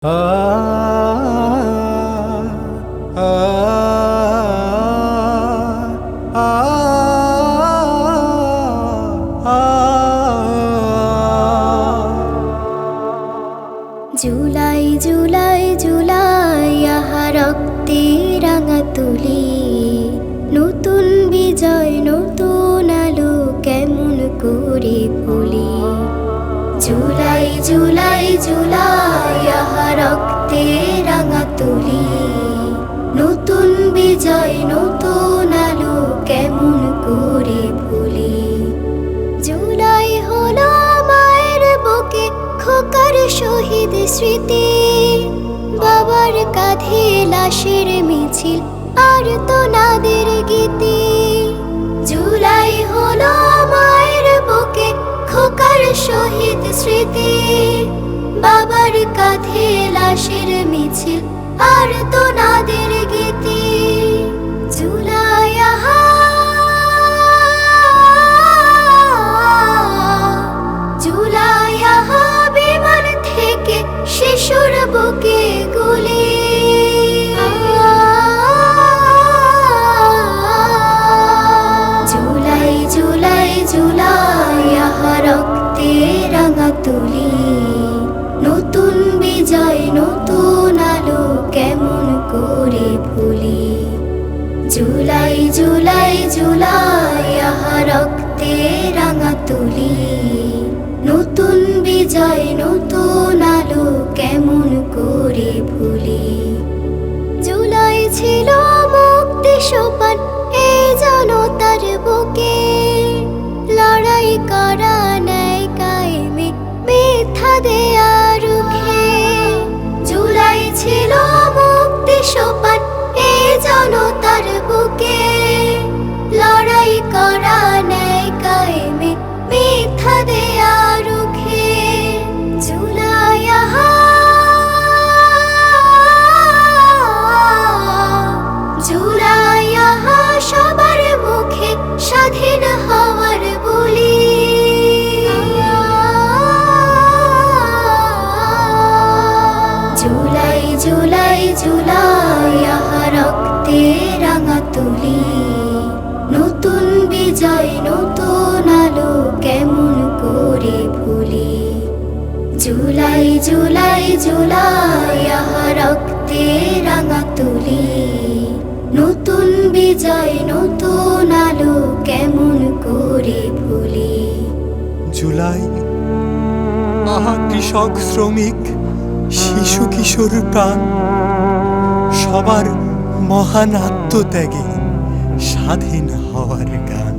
জুলাই জুলাই জুলাই আহা রক্তে রাঙা তুলি, নতুন বিজয় নতুন আলো কেমন করে ভুলি। জুলাই জুলাই জুলাই আহা রক্তে রাঙা তুলি, নতুন বিজয় নতুন আলো কেমন করে ভুলি। জুলাই হলো মায়ের বুকে খোকার শহীদ স্মৃতি, বাবার কাঁধে লাশের মিছিল আর তো নাদের গীতি। জুলাই হলো মায়ের বুকে খোকার শহীদ স্মৃতি, বাবার কাঁধে লাশের মিছিল আর তো নাদের গীতি। জুলাই আহা জুলাই আহা বিমান থেকে শিশুর বুকে গুলি। জুলাই জুলাই জুলাই আহা রক্তে রাঙা তুলি, নতুন বিজয় নতুন আলো কেমন করে ভুলি। জুলাই জুলাই জুলাই আহা রক্তে রাঙা তুলি, নতুন বিজয় নতুন আলো কেমন করে ভুলি। জুলাই ছিল মুক্তি সোপান এই জনতার বুকে, লড়াই করা ন্যায় কায়েমে মিথ্যা দেয়া রুখে। জুলাই ছিল মুক্তি সোপান এই জনতার বুকে, লড়াই করা ন্যায় কায়েমে মিথ্যা দেয়া রুখে। জুলাই আহা জুলাই আহা সবার মুখে স্বাধীন হওয়ার বলি। জুলাই জুলাই জুলাই আহা রক্তে রাঙা তুলি, নতুন বিজয় নতুন আলো কেমন করে ভুলি। জুলাই জুলাই জুলাই আহা রক্তে রাঙা তুলি, নতুন বিজয় নতুন আলো কেমন করে ভুলি। জুলাই আহা কৃষক শ্রমিক শিশু কিশোর প্রাণ, সবার মহান আত্মত্যাগে স্বাধীন হওয়ার গান।